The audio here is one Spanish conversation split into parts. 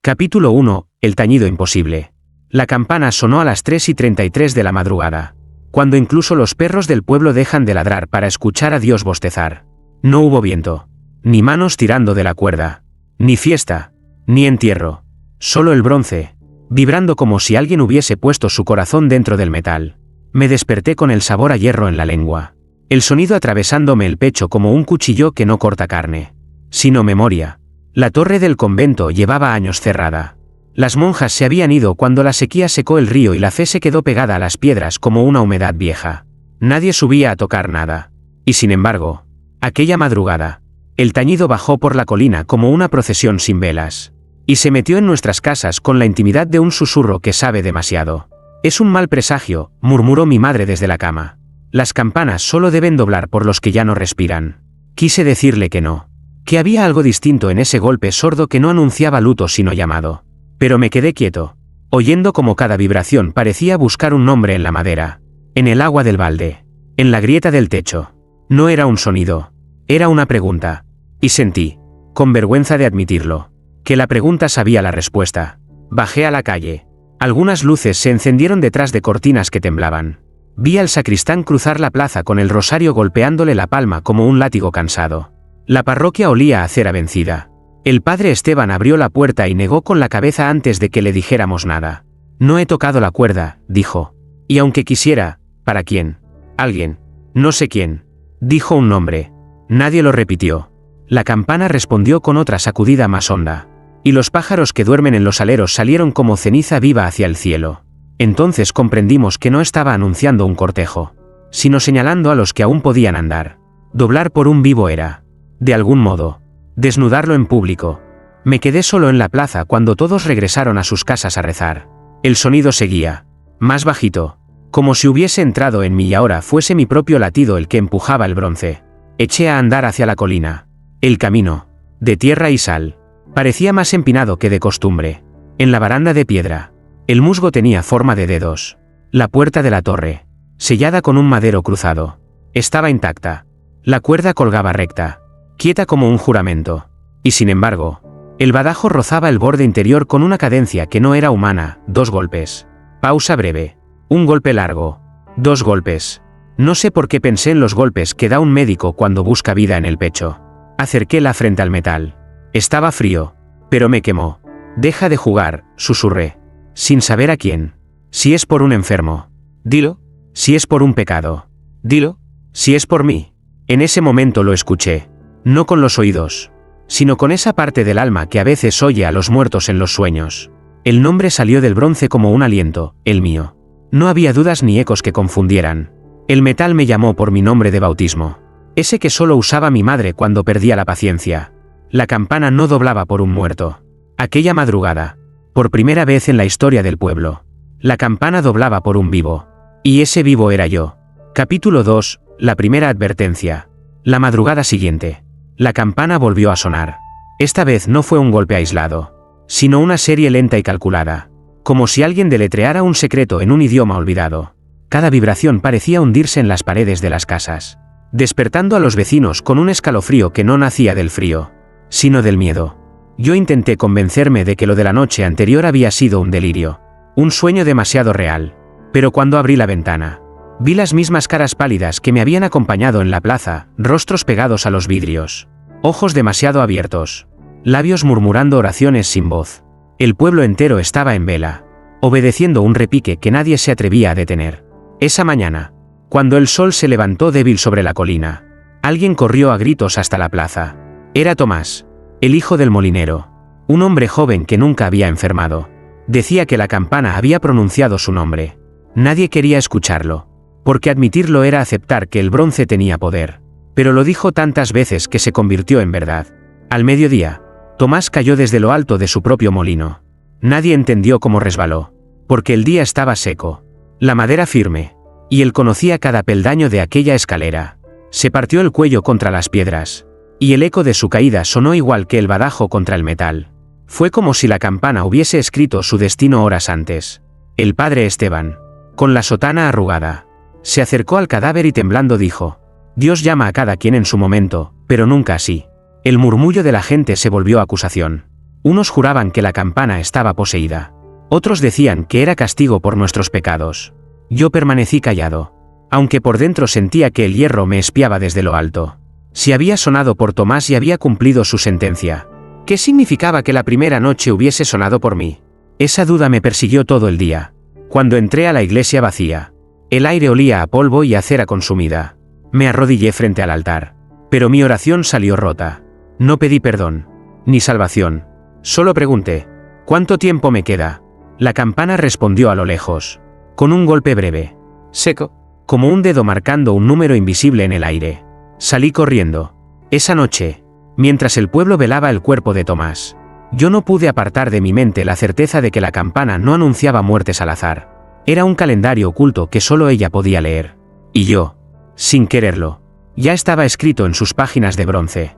Capítulo 1. El tañido imposible. La campana sonó a las 3:33 de la madrugada, cuando incluso los perros del pueblo dejan de ladrar para escuchar a Dios bostezar. No hubo viento, ni manos tirando de la cuerda, ni fiesta, ni entierro. Solo el bronce, vibrando como si alguien hubiese puesto su corazón dentro del metal. Me desperté con el sabor a hierro en la lengua, el sonido atravesándome el pecho como un cuchillo que no corta carne, sino memoria. La torre del convento llevaba años cerrada. Las monjas se habían ido cuando la sequía secó el río y la fe se quedó pegada a las piedras como una humedad vieja. Nadie subía a tocar nada. Y sin embargo, aquella madrugada, el tañido bajó por la colina como una procesión sin velas, y se metió en nuestras casas con la intimidad de un susurro que sabe demasiado. Es un mal presagio, murmuró mi madre desde la cama. Las campanas solo deben doblar por los que ya no respiran. Quise decirle que no, que había algo distinto en ese golpe sordo que no anunciaba luto sino llamado. Pero me quedé quieto, oyendo como cada vibración parecía buscar un nombre en la madera, en el agua del balde, en la grieta del techo. No era un sonido, era una pregunta, y sentí, con vergüenza de admitirlo, que la pregunta sabía la respuesta. Bajé a la calle. Algunas luces se encendieron detrás de cortinas que temblaban. Vi al sacristán cruzar la plaza con el rosario golpeándole la palma como un látigo cansado. La parroquia olía a cera vencida. El padre Esteban abrió la puerta y negó con la cabeza antes de que le dijéramos nada. No he tocado la cuerda, dijo. Y aunque quisiera, ¿para quién? Alguien. No sé quién. Dijo un nombre. Nadie lo repitió. La campana respondió con otra sacudida más honda. Y los pájaros que duermen en los aleros salieron como ceniza viva hacia el cielo. Entonces comprendimos que no estaba anunciando un cortejo, sino señalando a los que aún podían andar. Doblar por un vivo era, de algún modo, desnudarlo en público. Me quedé solo en la plaza cuando todos regresaron a sus casas a rezar. El sonido seguía, más bajito, como si hubiese entrado en mí y ahora fuese mi propio latido el que empujaba el bronce. Eché a andar hacia la colina. El camino, de tierra y sal, parecía más empinado que de costumbre. En la baranda de piedra, el musgo tenía forma de dedos. La puerta de la torre, sellada con un madero cruzado, estaba intacta. La cuerda colgaba recta, quieta como un juramento. Y sin embargo, el badajo rozaba el borde interior con una cadencia que no era humana. 2 golpes. Pausa breve. Un golpe largo. 2 golpes. No sé por qué pensé en los golpes que da un médico cuando busca vida en el pecho. Acerqué la frente al metal. Estaba frío, pero me quemó. Deja de jugar, susurré, sin saber a quién. Si es por un enfermo, dilo. Si es por un pecado, dilo. Si es por mí. En ese momento lo escuché. No con los oídos, sino con esa parte del alma que a veces oye a los muertos en los sueños. El nombre salió del bronce como un aliento, el mío. No había dudas ni ecos que confundieran. El metal me llamó por mi nombre de bautismo, ese que solo usaba mi madre cuando perdía la paciencia. La campana no doblaba por un muerto. Aquella madrugada, por primera vez en la historia del pueblo, la campana doblaba por un vivo. Y ese vivo era yo. Capítulo 2. La primera advertencia. La madrugada siguiente, la campana volvió a sonar. Esta vez no fue un golpe aislado, sino una serie lenta y calculada, como si alguien deletreara un secreto en un idioma olvidado. Cada vibración parecía hundirse en las paredes de las casas, despertando a los vecinos con un escalofrío que no nacía del frío, sino del miedo. Yo intenté convencerme de que lo de la noche anterior había sido un delirio, un sueño demasiado real, pero cuando abrí la ventana, vi las mismas caras pálidas que me habían acompañado en la plaza, rostros pegados a los vidrios, ojos demasiado abiertos, labios murmurando oraciones sin voz. El pueblo entero estaba en vela, obedeciendo un repique que nadie se atrevía a detener. Esa mañana, cuando el sol se levantó débil sobre la colina, alguien corrió a gritos hasta la plaza. Era Tomás, el hijo del molinero, un hombre joven que nunca había enfermado. Decía que la campana había pronunciado su nombre. Nadie quería escucharlo, porque admitirlo era aceptar que el bronce tenía poder. Pero lo dijo tantas veces que se convirtió en verdad. Al mediodía, Tomás cayó desde lo alto de su propio molino. Nadie entendió cómo resbaló, porque el día estaba seco, la madera firme, y él conocía cada peldaño de aquella escalera. Se partió el cuello contra las piedras, y el eco de su caída sonó igual que el badajo contra el metal. Fue como si la campana hubiese escrito su destino horas antes. El padre Esteban, con la sotana arrugada, se acercó al cadáver y temblando dijo: Dios llama a cada quien en su momento, pero nunca así. El murmullo de la gente se volvió acusación. Unos juraban que la campana estaba poseída. Otros decían que era castigo por nuestros pecados. Yo permanecí callado, aunque por dentro sentía que el hierro me espiaba desde lo alto. Si había sonado por Tomás y había cumplido su sentencia, ¿qué significaba que la primera noche hubiese sonado por mí? Esa duda me persiguió todo el día. Cuando entré a la iglesia vacía, el aire olía a polvo y a cera consumida. Me arrodillé frente al altar, pero mi oración salió rota. No pedí perdón, ni salvación. Solo pregunté, ¿cuánto tiempo me queda? La campana respondió a lo lejos, con un golpe breve, seco, como un dedo marcando un número invisible en el aire. Salí corriendo. Esa noche, mientras el pueblo velaba el cuerpo de Tomás, yo no pude apartar de mi mente la certeza de que la campana no anunciaba muertes al azar. Era un calendario oculto que solo ella podía leer. Y yo, sin quererlo, ya estaba escrito en sus páginas de bronce.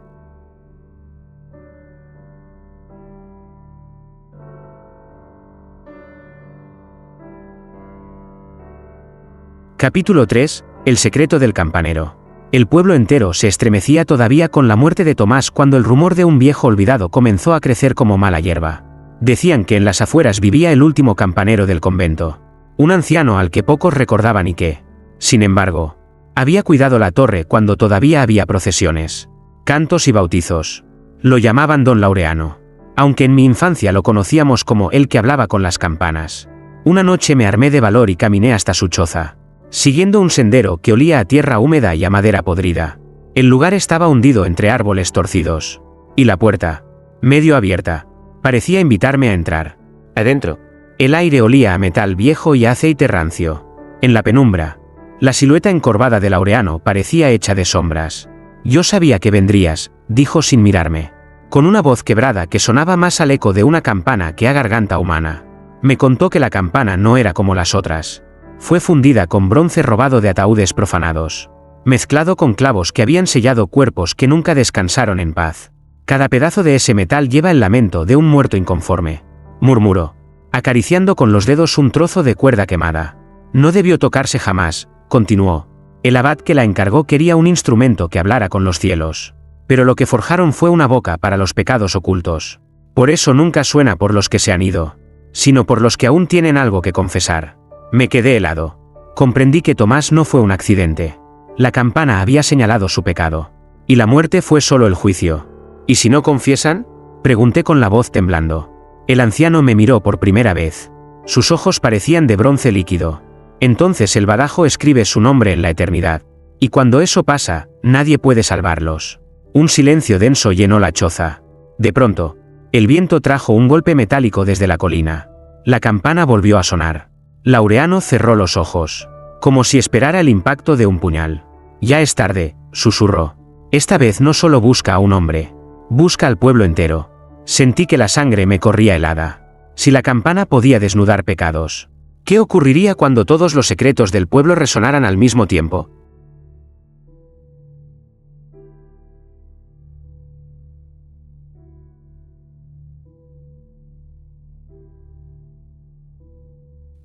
Capítulo 3. El secreto del campanero. El pueblo entero se estremecía todavía con la muerte de Tomás cuando el rumor de un viejo olvidado comenzó a crecer como mala hierba. Decían que en las afueras vivía el último campanero del convento, un anciano al que pocos recordaban y que, sin embargo, había cuidado la torre cuando todavía había procesiones, cantos y bautizos. Lo llamaban Don Laureano, aunque en mi infancia lo conocíamos como el que hablaba con las campanas. Una noche me armé de valor y caminé hasta su choza, siguiendo un sendero que olía a tierra húmeda y a madera podrida. El lugar estaba hundido entre árboles torcidos, y la puerta, medio abierta, parecía invitarme a entrar. Adentro, el aire olía a metal viejo y a aceite rancio. En la penumbra, la silueta encorvada de Laureano parecía hecha de sombras. Yo sabía que vendrías, dijo sin mirarme, con una voz quebrada que sonaba más al eco de una campana que a garganta humana. Me contó que la campana no era como las otras. Fue fundida con bronce robado de ataúdes profanados, mezclado con clavos que habían sellado cuerpos que nunca descansaron en paz. Cada pedazo de ese metal lleva el lamento de un muerto inconforme, murmuró, acariciando con los dedos un trozo de cuerda quemada. No debió tocarse jamás, continuó. El abad que la encargó quería un instrumento que hablara con los cielos, pero lo que forjaron fue una boca para los pecados ocultos. Por eso nunca suena por los que se han ido, sino por los que aún tienen algo que confesar. Me quedé helado. Comprendí que Tomás no fue un accidente. La campana había señalado su pecado, y la muerte fue solo el juicio. ¿Y si no confiesan?, pregunté con la voz temblando. El anciano me miró por primera vez. Sus ojos parecían de bronce líquido. Entonces el badajo escribe su nombre en la eternidad, y cuando eso pasa, nadie puede salvarlos. Un silencio denso llenó la choza. De pronto, el viento trajo un golpe metálico desde la colina. La campana volvió a sonar. Laureano cerró los ojos, como si esperara el impacto de un puñal. Ya es tarde, susurró. Esta vez no solo busca a un hombre, busca al pueblo entero. Sentí que la sangre me corría helada. Si la campana podía desnudar pecados, ¿qué ocurriría cuando todos los secretos del pueblo resonaran al mismo tiempo?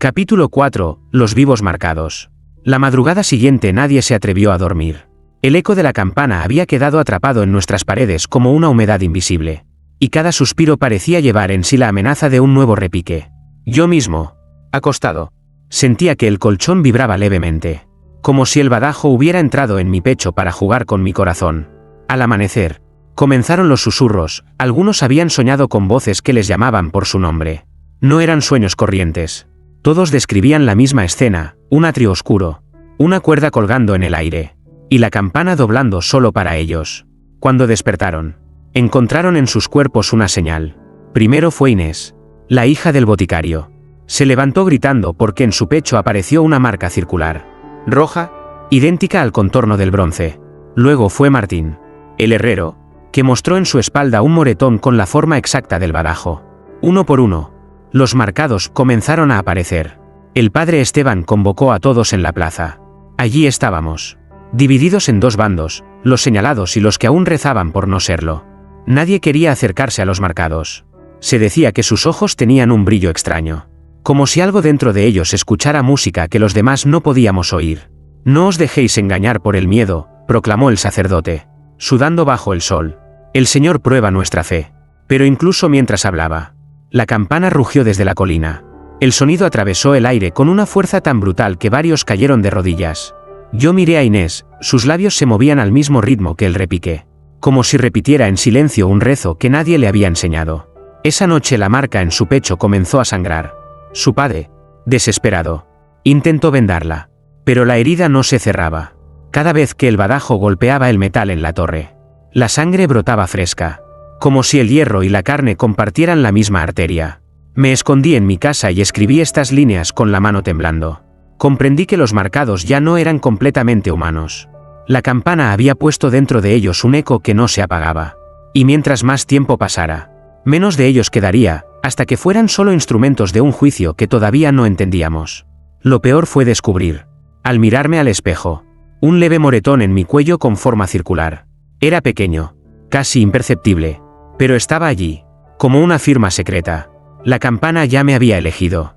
Capítulo 4. Los vivos marcados. La madrugada siguiente nadie se atrevió a dormir. El eco de la campana había quedado atrapado en nuestras paredes como una humedad invisible, y cada suspiro parecía llevar en sí la amenaza de un nuevo repique. Yo mismo, acostado, sentía que el colchón vibraba levemente, como si el badajo hubiera entrado en mi pecho para jugar con mi corazón. Al amanecer, comenzaron los susurros. Algunos habían soñado con voces que les llamaban por su nombre. No eran sueños corrientes. Todos describían la misma escena, un atrio oscuro, una cuerda colgando en el aire, y la campana doblando solo para ellos. Cuando despertaron, encontraron en sus cuerpos una señal. Primero fue Inés, la hija del boticario. Se levantó gritando porque en su pecho apareció una marca circular, roja, idéntica al contorno del bronce. Luego fue Martín, el herrero, que mostró en su espalda un moretón con la forma exacta del badajo. Uno por uno, los marcados comenzaron a aparecer. El padre Esteban convocó a todos en la plaza. Allí estábamos, divididos en dos bandos, los señalados y los que aún rezaban por no serlo. Nadie quería acercarse a los marcados. Se decía que sus ojos tenían un brillo extraño, como si algo dentro de ellos escuchara música que los demás no podíamos oír. No os dejéis engañar por el miedo, proclamó el sacerdote, sudando bajo el sol. El Señor prueba nuestra fe, Pero incluso mientras hablaba, la campana rugió desde la colina. El sonido atravesó el aire con una fuerza tan brutal que varios cayeron de rodillas. Yo miré a Inés, sus labios se movían al mismo ritmo que el repique, como si repitiera en silencio un rezo que nadie le había enseñado. Esa noche la marca en su pecho comenzó a sangrar. Su padre, desesperado, intentó vendarla, pero la herida no se cerraba. Cada vez que el badajo golpeaba el metal en la torre, la sangre brotaba fresca, como si el hierro y la carne compartieran la misma arteria. Me escondí en mi casa y escribí estas líneas con la mano temblando. Comprendí que los marcados ya no eran completamente humanos. La campana había puesto dentro de ellos un eco que no se apagaba. Y mientras más tiempo pasara, menos de ellos quedaría, hasta que fueran solo instrumentos de un juicio que todavía no entendíamos. Lo peor fue descubrir, al mirarme al espejo, un leve moretón en mi cuello con forma circular. Era pequeño, casi imperceptible, pero estaba allí, como una firma secreta. La campana ya me había elegido.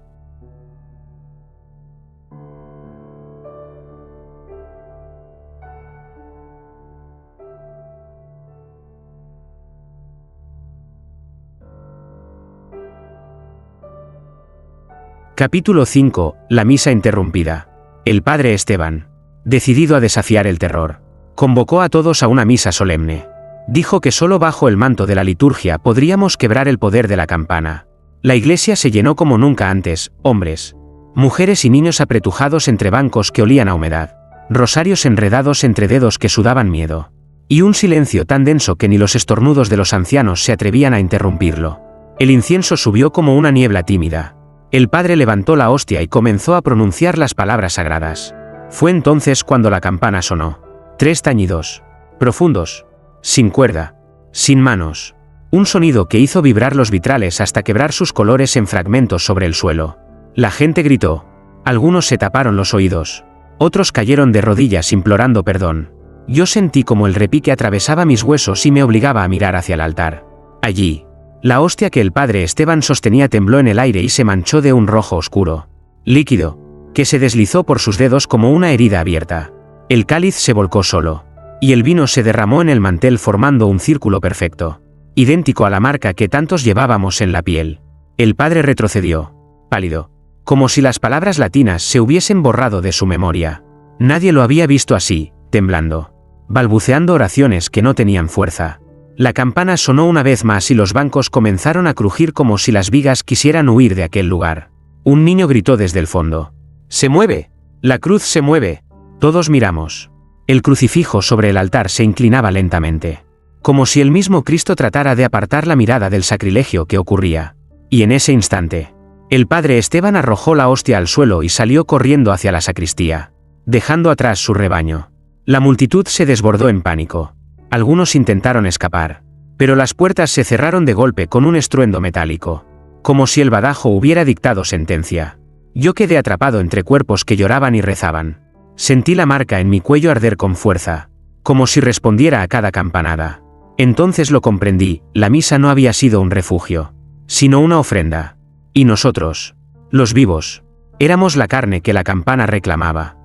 Capítulo 5. La misa interrumpida. El padre Esteban, decidido a desafiar el terror, convocó a todos a una misa solemne. Dijo que solo bajo el manto de la liturgia podríamos quebrar el poder de la campana. La iglesia se llenó como nunca antes, hombres, mujeres y niños apretujados entre bancos que olían a humedad, rosarios enredados entre dedos que sudaban miedo, y un silencio tan denso que ni los estornudos de los ancianos se atrevían a interrumpirlo. El incienso subió como una niebla tímida. El padre levantó la hostia y comenzó a pronunciar las palabras sagradas. Fue entonces cuando la campana sonó. 3 tañidos, profundos, sin cuerda, sin manos. Un sonido que hizo vibrar los vitrales hasta quebrar sus colores en fragmentos sobre el suelo. La gente gritó. Algunos se taparon los oídos. Otros cayeron de rodillas implorando perdón. Yo sentí como el repique atravesaba mis huesos y me obligaba a mirar hacia el altar. Allí, la hostia que el padre Esteban sostenía tembló en el aire y se manchó de un rojo oscuro, líquido, que se deslizó por sus dedos como una herida abierta. El cáliz se volcó solo, y el vino se derramó en el mantel formando un círculo perfecto, idéntico a la marca que tantos llevábamos en la piel. El padre retrocedió, pálido, como si las palabras latinas se hubiesen borrado de su memoria. Nadie lo había visto así, temblando, balbuceando oraciones que no tenían fuerza. La campana sonó una vez más y los bancos comenzaron a crujir como si las vigas quisieran huir de aquel lugar. Un niño gritó desde el fondo. ¡Se mueve! ¡La cruz se mueve! Todos miramos. El crucifijo sobre el altar se inclinaba lentamente, como si el mismo Cristo tratara de apartar la mirada del sacrilegio que ocurría. Y en ese instante, el padre Esteban arrojó la hostia al suelo y salió corriendo hacia la sacristía, dejando atrás su rebaño. La multitud se desbordó en pánico. Algunos intentaron escapar, pero las puertas se cerraron de golpe con un estruendo metálico, como si el badajo hubiera dictado sentencia. Yo quedé atrapado entre cuerpos que lloraban y rezaban. Sentí la marca en mi cuello arder con fuerza, como si respondiera a cada campanada. Entonces lo comprendí, la misa no había sido un refugio, sino una ofrenda. Y nosotros, los vivos, éramos la carne que la campana reclamaba.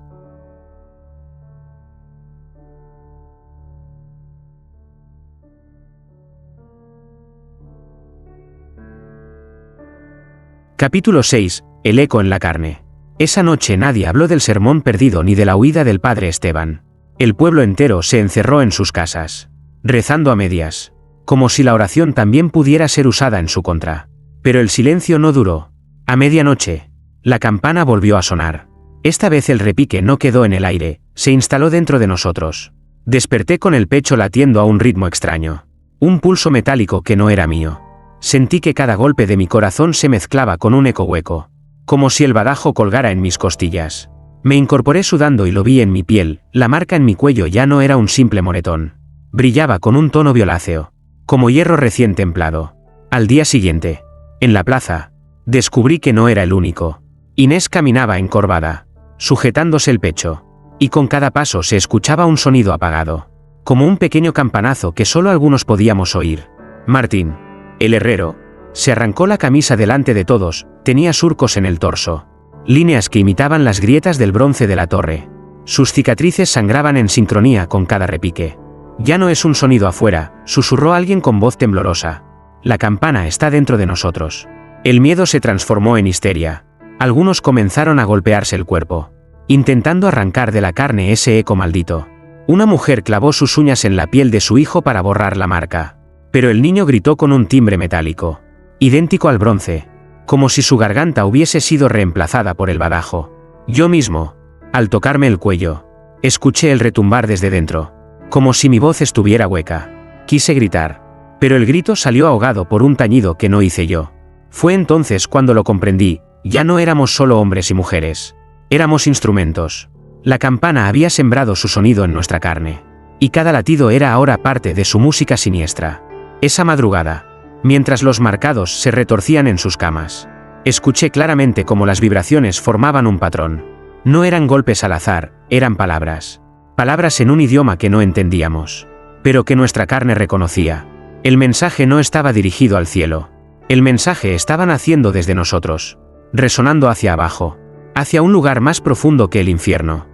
Capítulo 6. El eco en la carne. Esa noche nadie habló del sermón perdido ni de la huida del padre Esteban. El pueblo entero se encerró en sus casas, rezando a medias, como si la oración también pudiera ser usada en su contra. Pero el silencio no duró. A medianoche, la campana volvió a sonar. Esta vez el repique no quedó en el aire, se instaló dentro de nosotros. Desperté con el pecho latiendo a un ritmo extraño. Un pulso metálico que no era mío. Sentí que cada golpe de mi corazón se mezclaba con un eco hueco, como si el badajo colgara en mis costillas. Me incorporé sudando y lo vi en mi piel, la marca en mi cuello ya no era un simple moretón. Brillaba con un tono violáceo, como hierro recién templado. Al día siguiente, en la plaza, descubrí que no era el único. Inés caminaba encorvada, sujetándose el pecho, y con cada paso se escuchaba un sonido apagado, como un pequeño campanazo que solo algunos podíamos oír. Martín, el herrero, se arrancó la camisa delante de todos, tenía surcos en el torso, líneas que imitaban las grietas del bronce de la torre. Sus cicatrices sangraban en sincronía con cada repique. Ya no es un sonido afuera, susurró alguien con voz temblorosa. La campana está dentro de nosotros. El miedo se transformó en histeria. Algunos comenzaron a golpearse el cuerpo, intentando arrancar de la carne ese eco maldito. Una mujer clavó sus uñas en la piel de su hijo para borrar la marca. Pero el niño gritó con un timbre metálico, idéntico al bronce, como si su garganta hubiese sido reemplazada por el badajo. Yo mismo, al tocarme el cuello, escuché el retumbar desde dentro, como si mi voz estuviera hueca. Quise gritar, pero el grito salió ahogado por un tañido que no hice yo. Fue entonces cuando lo comprendí, ya no éramos solo hombres y mujeres. Éramos instrumentos. La campana había sembrado su sonido en nuestra carne, y cada latido era ahora parte de su música siniestra. Esa madrugada, mientras los marcados se retorcían en sus camas, escuché claramente cómo las vibraciones formaban un patrón. No eran golpes al azar, eran palabras. Palabras en un idioma que no entendíamos, pero que nuestra carne reconocía. El mensaje no estaba dirigido al cielo. El mensaje estaba naciendo desde nosotros, resonando hacia abajo, hacia un lugar más profundo que el infierno.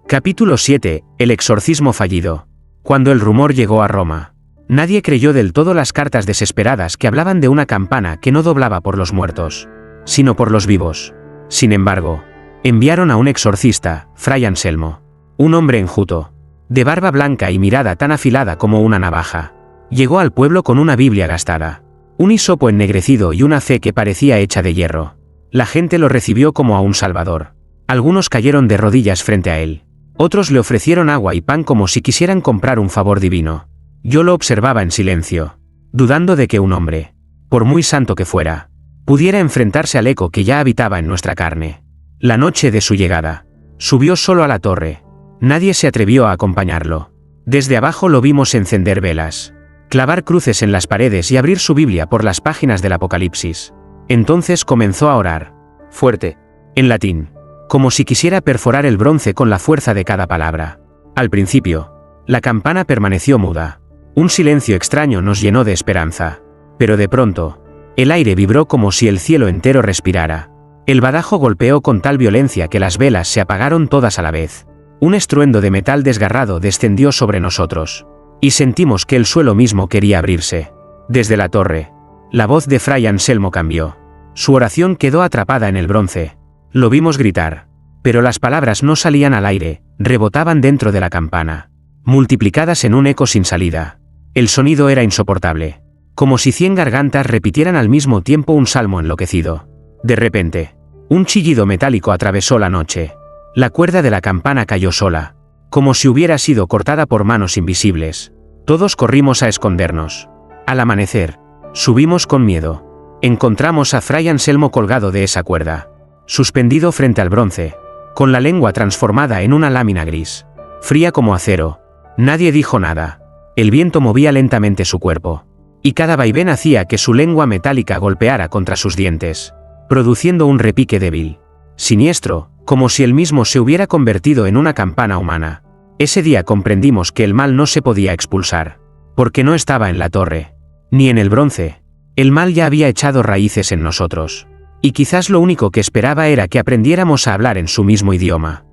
Capítulo 7. El exorcismo fallido. Cuando el rumor llegó a Roma, nadie creyó del todo las cartas desesperadas que hablaban de una campana que no doblaba por los muertos, sino por los vivos. Sin embargo, enviaron a un exorcista, Fray Anselmo, un hombre enjuto, de barba blanca y mirada tan afilada como una navaja. Llegó al pueblo con una Biblia gastada, un hisopo ennegrecido y una fe que parecía hecha de hierro. La gente lo recibió como a un salvador. Algunos cayeron de rodillas frente a él. Otros le ofrecieron agua y pan como si quisieran comprar un favor divino. Yo lo observaba en silencio, dudando de que un hombre, por muy santo que fuera, pudiera enfrentarse al eco que ya habitaba en nuestra carne. La noche de su llegada, subió solo a la torre. Nadie se atrevió a acompañarlo. Desde abajo lo vimos encender velas, clavar cruces en las paredes y abrir su Biblia por las páginas del Apocalipsis. Entonces comenzó a orar, fuerte, en latín, como si quisiera perforar el bronce con la fuerza de cada palabra. Al principio, la campana permaneció muda. Un silencio extraño nos llenó de esperanza. Pero de pronto, el aire vibró como si el cielo entero respirara. El badajo golpeó con tal violencia que las velas se apagaron todas a la vez. Un estruendo de metal desgarrado descendió sobre nosotros, y sentimos que el suelo mismo quería abrirse. Desde la torre, la voz de Fray Anselmo cambió. Su oración quedó atrapada en el bronce. Lo vimos gritar, pero las palabras no salían al aire, rebotaban dentro de la campana, multiplicadas en un eco sin salida. El sonido era insoportable, como si 100 gargantas repitieran al mismo tiempo un salmo enloquecido. De repente, un chillido metálico atravesó la noche. La cuerda de la campana cayó sola, como si hubiera sido cortada por manos invisibles. Todos corrimos a escondernos. Al amanecer, subimos con miedo. Encontramos a Fray Anselmo colgado de esa cuerda, suspendido frente al bronce, con la lengua transformada en una lámina gris, fría como acero. Nadie dijo nada. El viento movía lentamente su cuerpo, y cada vaivén hacía que su lengua metálica golpeara contra sus dientes, produciendo un repique débil, siniestro, como si él mismo se hubiera convertido en una campana humana. Ese día comprendimos que el mal no se podía expulsar, porque no estaba en la torre, ni en el bronce. El mal ya había echado raíces en nosotros, y quizás lo único que esperaba era que aprendiéramos a hablar en su mismo idioma.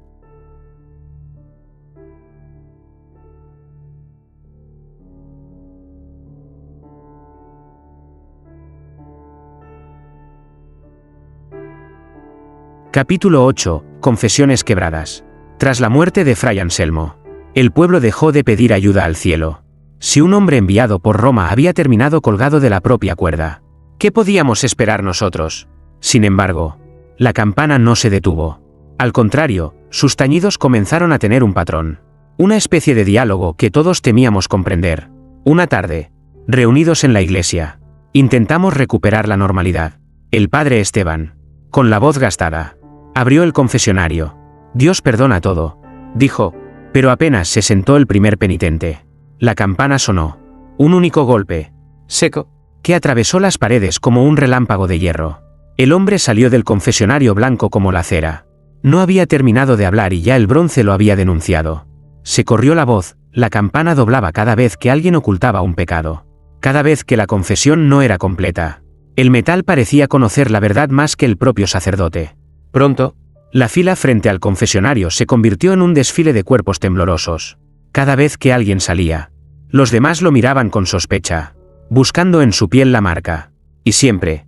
Capítulo 8. Confesiones quebradas. Tras la muerte de Fray Anselmo, el pueblo dejó de pedir ayuda al cielo. Si un hombre enviado por Roma había terminado colgado de la propia cuerda, ¿qué podíamos esperar nosotros? Sin embargo, la campana no se detuvo. Al contrario, sus tañidos comenzaron a tener un patrón, una especie de diálogo que todos temíamos comprender. Una tarde, reunidos en la iglesia, intentamos recuperar la normalidad. El padre Esteban, con la voz gastada, abrió el confesionario. Dios perdona todo, dijo, pero apenas se sentó el primer penitente. La campana sonó. Un único golpe, seco, que atravesó las paredes como un relámpago de hierro. El hombre salió del confesionario blanco como la cera. No había terminado de hablar y ya el bronce lo había denunciado. Se corrió la voz, la campana doblaba cada vez que alguien ocultaba un pecado, cada vez que la confesión no era completa. El metal parecía conocer la verdad más que el propio sacerdote. Pronto, la fila frente al confesionario se convirtió en un desfile de cuerpos temblorosos. Cada vez que alguien salía, los demás lo miraban con sospecha, buscando en su piel la marca. Y siempre,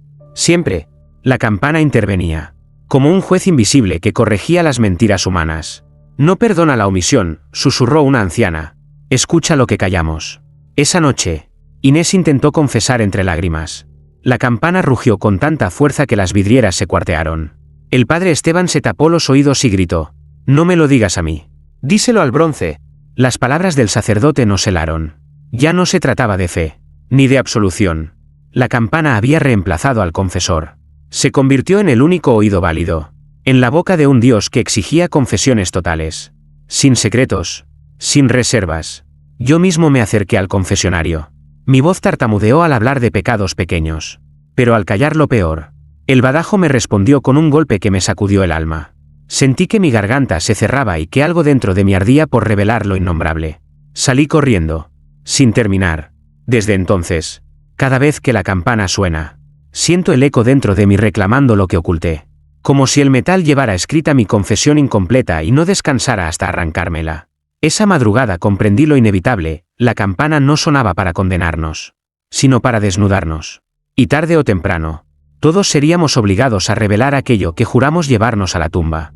la campana intervenía, como un juez invisible que corregía las mentiras humanas. No perdona la omisión, susurró una anciana. Escucha lo que callamos. Esa noche, Inés intentó confesar entre lágrimas. La campana rugió con tanta fuerza que las vidrieras se cuartearon. El padre Esteban se tapó los oídos y gritó: «No me lo digas a mí. Díselo al bronce». Las palabras del sacerdote nos helaron. Ya no se trataba de fe, ni de absolución. La campana había reemplazado al confesor. Se convirtió en el único oído válido, en la boca de un Dios que exigía confesiones totales. Sin secretos, sin reservas. Yo mismo me acerqué al confesionario. Mi voz tartamudeó al hablar de pecados pequeños. Pero al callar lo peor, el badajo me respondió con un golpe que me sacudió el alma. Sentí que mi garganta se cerraba y que algo dentro de mí ardía por revelar lo innombrable. Salí corriendo, sin terminar. Desde entonces, cada vez que la campana suena, siento el eco dentro de mí reclamando lo que oculté. Como si el metal llevara escrita mi confesión incompleta y no descansara hasta arrancármela. Esa madrugada comprendí lo inevitable: la campana no sonaba para condenarnos, sino para desnudarnos. Y tarde o temprano, todos seríamos obligados a revelar aquello que juramos llevarnos a la tumba.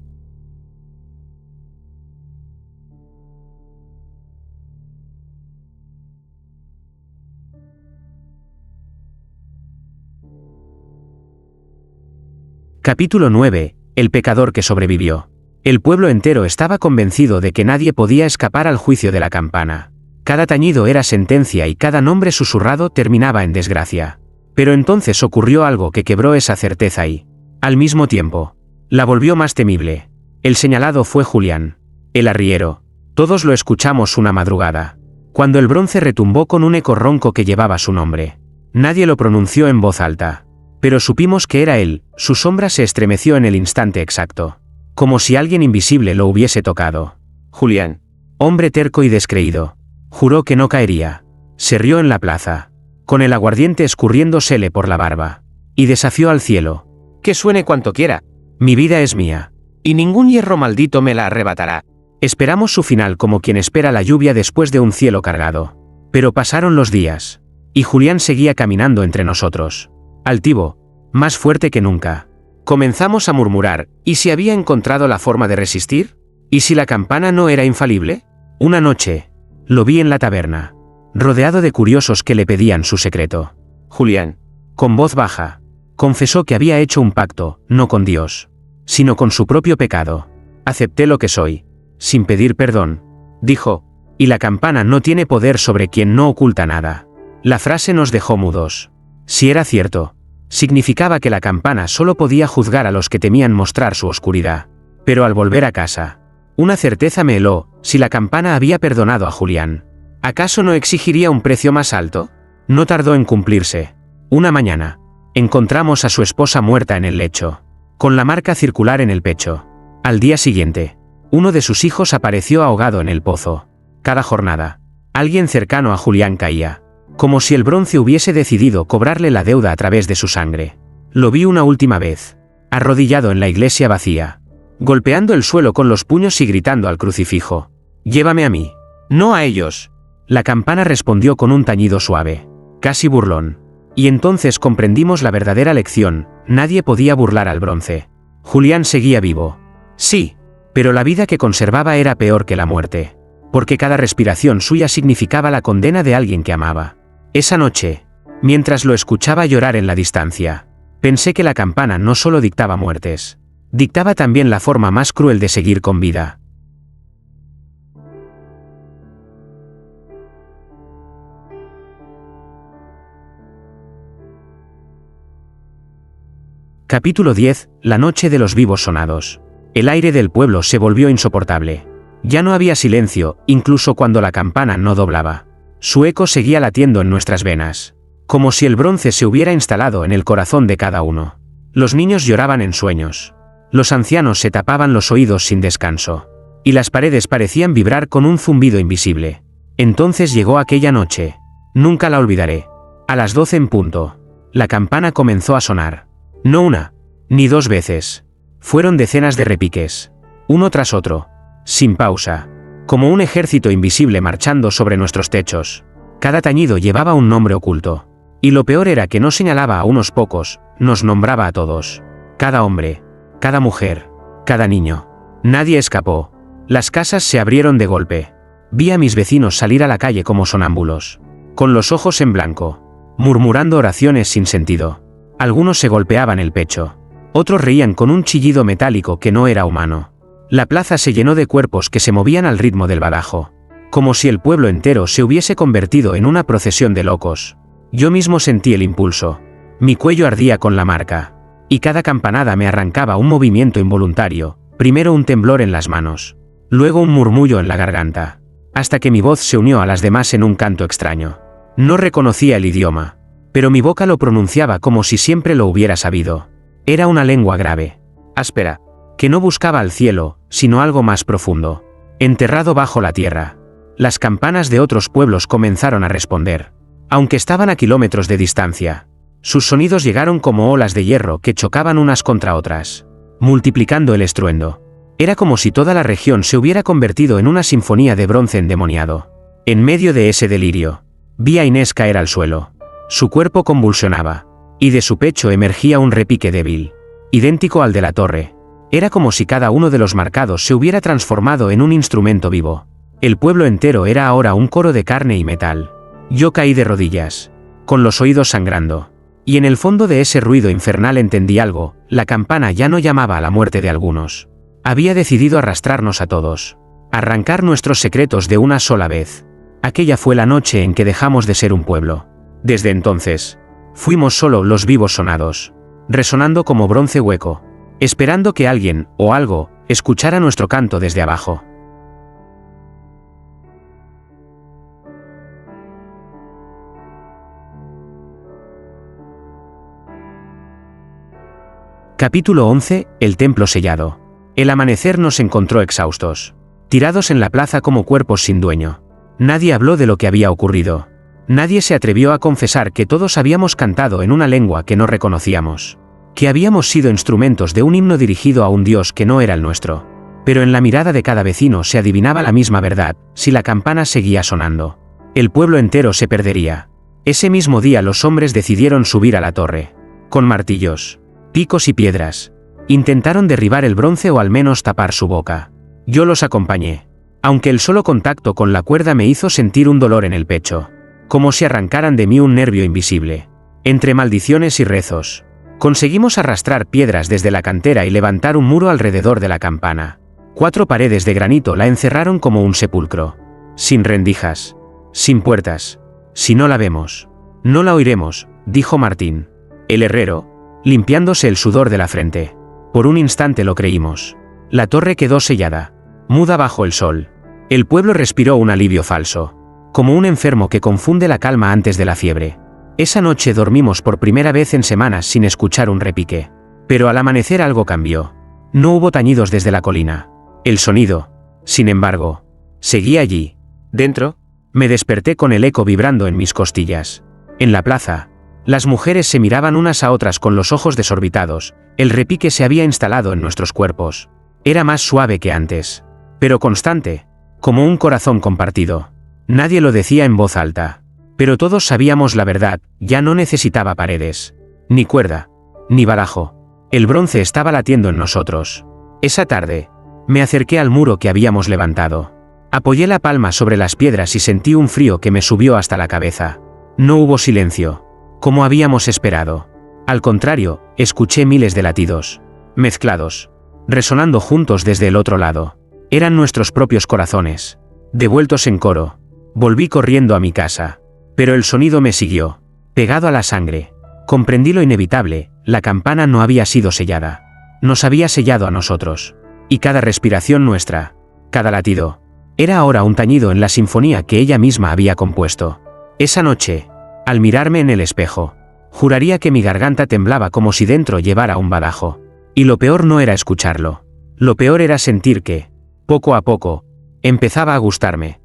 Capítulo 9. El pecador que sobrevivió. El pueblo entero estaba convencido de que nadie podía escapar al juicio de la campana. Cada tañido era sentencia y cada nombre susurrado terminaba en desgracia. Pero entonces ocurrió algo que quebró esa certeza y, al mismo tiempo, la volvió más temible. El señalado fue Julián, el arriero. Todos lo escuchamos una madrugada, cuando el bronce retumbó con un eco ronco que llevaba su nombre. Nadie lo pronunció en voz alta, pero supimos que era él. Su sombra se estremeció en el instante exacto, como si alguien invisible lo hubiese tocado. Julián, hombre terco y descreído, juró que no caería. Se rió en la plaza, con el aguardiente escurriéndosele por la barba, y desafió al cielo: «Que suene cuanto quiera. Mi vida es mía, y ningún hierro maldito me la arrebatará». Esperamos su final como quien espera la lluvia después de un cielo cargado. Pero pasaron los días, y Julián seguía caminando entre nosotros, altivo, más fuerte que nunca. Comenzamos a murmurar: ¿y si había encontrado la forma de resistir? ¿Y si la campana no era infalible? Una noche, lo vi en la taberna, rodeado de curiosos que le pedían su secreto. Julián, con voz baja, confesó que había hecho un pacto, no con Dios, sino con su propio pecado. «Acepté lo que soy, sin pedir perdón», dijo, «y la campana no tiene poder sobre quien no oculta nada». La frase nos dejó mudos. Si era cierto, significaba que la campana solo podía juzgar a los que temían mostrar su oscuridad. Pero al volver a casa, una certeza me heló: si la campana había perdonado a Julián, ¿acaso no exigiría un precio más alto? No tardó en cumplirse. Una mañana, encontramos a su esposa muerta en el lecho, con la marca circular en el pecho. Al día siguiente, uno de sus hijos apareció ahogado en el pozo. Cada jornada, alguien cercano a Julián caía, como si el bronce hubiese decidido cobrarle la deuda a través de su sangre. Lo vi una última vez, arrodillado en la iglesia vacía, golpeando el suelo con los puños y gritando al crucifijo: «Llévame a mí, no a ellos». La campana respondió con un tañido suave, casi burlón. Y entonces comprendimos la verdadera lección: nadie podía burlar al bronce. Julián seguía vivo. Sí, pero la vida que conservaba era peor que la muerte, porque cada respiración suya significaba la condena de alguien que amaba. Esa noche, mientras lo escuchaba llorar en la distancia, pensé que la campana no solo dictaba muertes, dictaba también la forma más cruel de seguir con vida. Capítulo 10. La noche de los vivos sonados. El aire del pueblo se volvió insoportable. Ya no había silencio, incluso cuando la campana no doblaba. Su eco seguía latiendo en nuestras venas, como si el bronce se hubiera instalado en el corazón de cada uno. Los niños lloraban en sueños. Los ancianos se tapaban los oídos sin descanso, y las paredes parecían vibrar con un zumbido invisible. Entonces llegó aquella noche. Nunca la olvidaré. A las 12 en punto, La campana comenzó a sonar. No una, ni dos veces. Fueron decenas de repiques. Uno tras otro. Sin pausa. Como un ejército invisible marchando sobre nuestros techos. Cada tañido llevaba un nombre oculto. Y lo peor era que no señalaba a unos pocos, nos nombraba a todos. Cada hombre. Cada mujer. Cada niño. Nadie escapó. Las casas se abrieron de golpe. Vi a mis vecinos salir a la calle como sonámbulos. Con los ojos en blanco. Murmurando oraciones sin sentido. Algunos se golpeaban el pecho. Otros reían con un chillido metálico que no era humano. La plaza se llenó de cuerpos que se movían al ritmo del badajo. Como si el pueblo entero se hubiese convertido en una procesión de locos. Yo mismo sentí el impulso. Mi cuello ardía con la marca. Y cada campanada me arrancaba un movimiento involuntario. Primero un temblor en las manos. Luego un murmullo en la garganta. Hasta que mi voz se unió a las demás en un canto extraño. No reconocía el idioma. Pero mi boca lo pronunciaba como si siempre lo hubiera sabido. Era una lengua grave. Áspera. Que no buscaba al cielo, sino algo más profundo. Enterrado bajo la tierra. Las campanas de otros pueblos comenzaron a responder. Aunque estaban a kilómetros de distancia. Sus sonidos llegaron como olas de hierro que chocaban unas contra otras. Multiplicando el estruendo. Era como si toda la región se hubiera convertido en una sinfonía de bronce endemoniado. En medio de ese delirio, vi a Inés caer al suelo. Su cuerpo convulsionaba. Y de su pecho emergía un repique débil. Idéntico al de la torre. Era como si cada uno de los marcados se hubiera transformado en un instrumento vivo. El pueblo entero era ahora un coro de carne y metal. Yo caí de rodillas. Con los oídos sangrando. Y en el fondo de ese ruido infernal entendí algo, la campana ya no llamaba a la muerte de algunos. Había decidido arrastrarnos a todos. Arrancar nuestros secretos de una sola vez. Aquella fue la noche en que dejamos de ser un pueblo. Desde entonces, fuimos solo los vivos sonados. Resonando como bronce hueco. Esperando que alguien, o algo, escuchara nuestro canto desde abajo. Capítulo 11. El templo sellado. El amanecer nos encontró exhaustos. Tirados en la plaza como cuerpos sin dueño. Nadie habló de lo que había ocurrido. Nadie se atrevió a confesar que todos habíamos cantado en una lengua que no reconocíamos. Que habíamos sido instrumentos de un himno dirigido a un Dios que no era el nuestro. Pero en la mirada de cada vecino se adivinaba la misma verdad, si la campana seguía sonando. El pueblo entero se perdería. Ese mismo día los hombres decidieron subir a la torre. Con martillos, picos y piedras. Intentaron derribar el bronce o al menos tapar su boca. Yo los acompañé. Aunque el solo contacto con la cuerda me hizo sentir un dolor en el pecho. Como si arrancaran de mí un nervio invisible. Entre maldiciones y rezos. Conseguimos arrastrar piedras desde la cantera y levantar un muro alrededor de la campana. 4 paredes de granito la encerraron como un sepulcro. Sin rendijas. Sin puertas. Si no la vemos, no la oiremos, dijo Martín. El herrero, limpiándose el sudor de la frente. Por un instante lo creímos. La torre quedó sellada. Muda bajo el sol. El pueblo respiró un alivio falso. Como un enfermo que confunde la calma antes de la fiebre. Esa noche dormimos por primera vez en semanas sin escuchar un repique. Pero al amanecer algo cambió. No hubo tañidos desde la colina. El sonido, sin embargo, seguía allí. Dentro, me desperté con el eco vibrando en mis costillas. En la plaza, las mujeres se miraban unas a otras con los ojos desorbitados. El repique se había instalado en nuestros cuerpos. Era más suave que antes. Pero constante, como un corazón compartido. Nadie lo decía en voz alta. Pero todos sabíamos la verdad, ya no necesitaba paredes. Ni cuerda. Ni barajo. El bronce estaba latiendo en nosotros. Esa tarde, me acerqué al muro que habíamos levantado. Apoyé la palma sobre las piedras y sentí un frío que me subió hasta la cabeza. No hubo silencio. Como habíamos esperado. Al contrario, escuché miles de latidos. Mezclados. Resonando juntos desde el otro lado. Eran nuestros propios corazones. Devueltos en coro. Volví corriendo a mi casa. Pero el sonido me siguió. Pegado a la sangre. Comprendí lo inevitable, la campana no había sido sellada. Nos había sellado a nosotros. Y cada respiración nuestra, cada latido, era ahora un tañido en la sinfonía que ella misma había compuesto. Esa noche, al mirarme en el espejo, juraría que mi garganta temblaba como si dentro llevara un badajo. Y lo peor no era escucharlo. Lo peor era sentir que, poco a poco, empezaba a gustarme.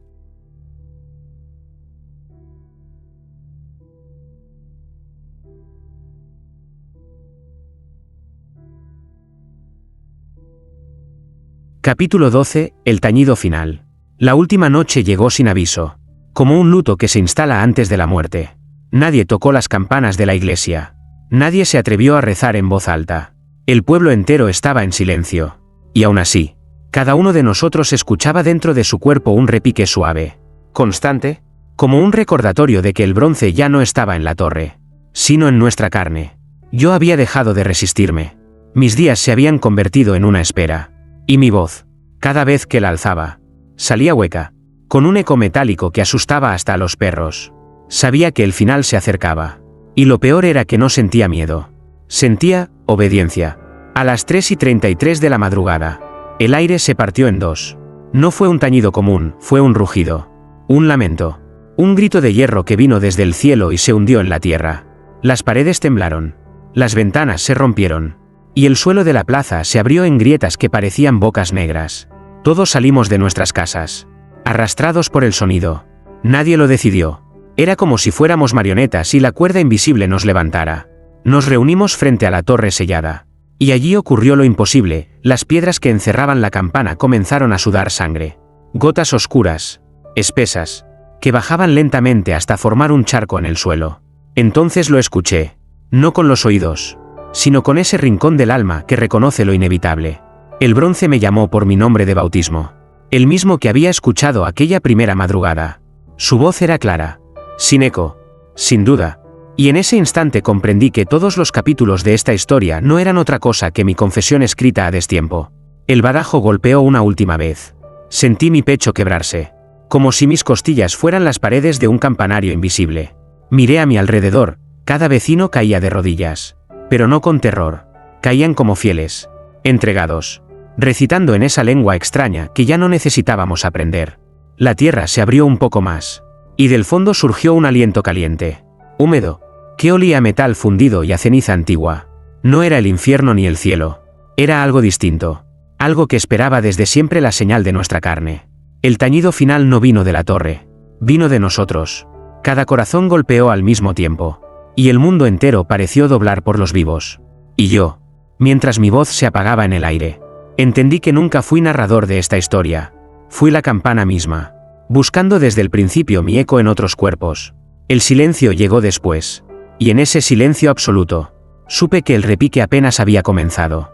Capítulo 12. El tañido final. La última noche llegó sin aviso. Como un luto que se instala antes de la muerte. Nadie tocó las campanas de la iglesia. Nadie se atrevió a rezar en voz alta. El pueblo entero estaba en silencio. Y aún así, cada uno de nosotros escuchaba dentro de su cuerpo un repique suave, constante, como un recordatorio de que el bronce ya no estaba en la torre, sino en nuestra carne. Yo había dejado de resistirme. Mis días se habían convertido en una espera. Y mi voz, cada vez que la alzaba, salía hueca, con un eco metálico que asustaba hasta a los perros. Sabía que el final se acercaba. Y lo peor era que no sentía miedo. Sentía obediencia. A las 3:33 de la madrugada, el aire se partió en dos. No fue un tañido común, fue un rugido. Un lamento. Un grito de hierro que vino desde el cielo y se hundió en la tierra. Las paredes temblaron. Las ventanas se rompieron. Y el suelo de la plaza se abrió en grietas que parecían bocas negras. Todos salimos de nuestras casas, arrastrados por el sonido. Nadie lo decidió. Era como si fuéramos marionetas y la cuerda invisible nos levantara. Nos reunimos frente a la torre sellada. Y allí ocurrió lo imposible, las piedras que encerraban la campana comenzaron a sudar sangre. Gotas oscuras, espesas, que bajaban lentamente hasta formar un charco en el suelo. Entonces lo escuché. No con los oídos, sino con ese rincón del alma que reconoce lo inevitable. El bronce me llamó por mi nombre de bautismo. El mismo que había escuchado aquella primera madrugada. Su voz era clara, sin eco, sin duda. Y en ese instante comprendí que todos los capítulos de esta historia no eran otra cosa que mi confesión escrita a destiempo. El badajo golpeó una última vez. Sentí mi pecho quebrarse, como si mis costillas fueran las paredes de un campanario invisible. Miré a mi alrededor, cada vecino caía de rodillas. Pero no con terror. Caían como fieles, entregados, recitando en esa lengua extraña que ya no necesitábamos aprender. La tierra se abrió un poco más. Y del fondo surgió un aliento caliente, húmedo, que olía a metal fundido y a ceniza antigua. No era el infierno ni el cielo. Era algo distinto. Algo que esperaba desde siempre la señal de nuestra carne. El tañido final no vino de la torre. Vino de nosotros. Cada corazón golpeó al mismo tiempo. Y el mundo entero pareció doblar por los vivos. Y yo, mientras mi voz se apagaba en el aire, entendí que nunca fui narrador de esta historia. Fui la campana misma, buscando desde el principio mi eco en otros cuerpos. El silencio llegó después. Y en ese silencio absoluto, supe que el repique apenas había comenzado.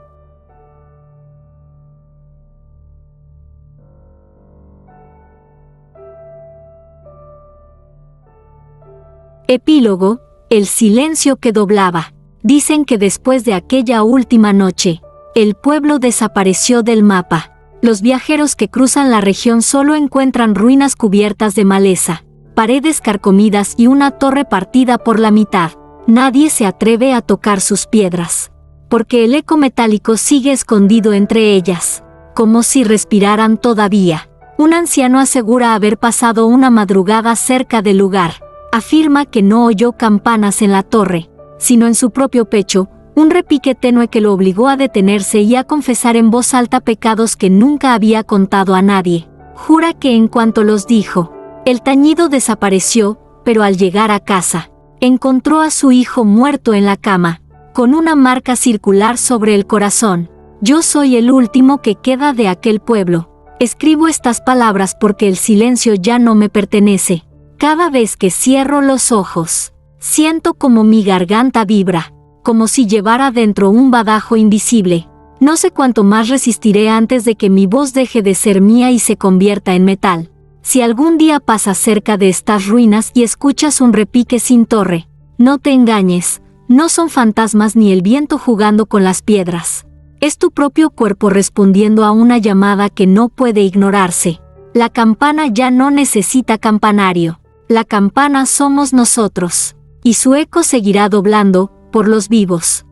Epílogo. El silencio que doblaba. Dicen que después de aquella última noche, el pueblo desapareció del mapa. Los viajeros que cruzan la región solo encuentran ruinas cubiertas de maleza, paredes carcomidas y una torre partida por la mitad. Nadie se atreve a tocar sus piedras, porque el eco metálico sigue escondido entre ellas, como si respiraran todavía. Un anciano asegura haber pasado una madrugada cerca del lugar. Afirma que no oyó campanas en la torre, sino en su propio pecho, un repique tenue que lo obligó a detenerse y a confesar en voz alta pecados que nunca había contado a nadie. Jura que en cuanto los dijo, el tañido desapareció, pero al llegar a casa, encontró a su hijo muerto en la cama, con una marca circular sobre el corazón. Yo soy el último que queda de aquel pueblo. Escribo estas palabras porque el silencio ya no me pertenece. Cada vez que cierro los ojos, siento como mi garganta vibra, como si llevara dentro un badajo invisible. No sé cuánto más resistiré antes de que mi voz deje de ser mía y se convierta en metal. Si algún día pasas cerca de estas ruinas y escuchas un repique sin torre, no te engañes, no son fantasmas ni el viento jugando con las piedras. Es tu propio cuerpo respondiendo a una llamada que no puede ignorarse. La campana ya no necesita campanario. La campana somos nosotros, y su eco seguirá doblando, por los vivos.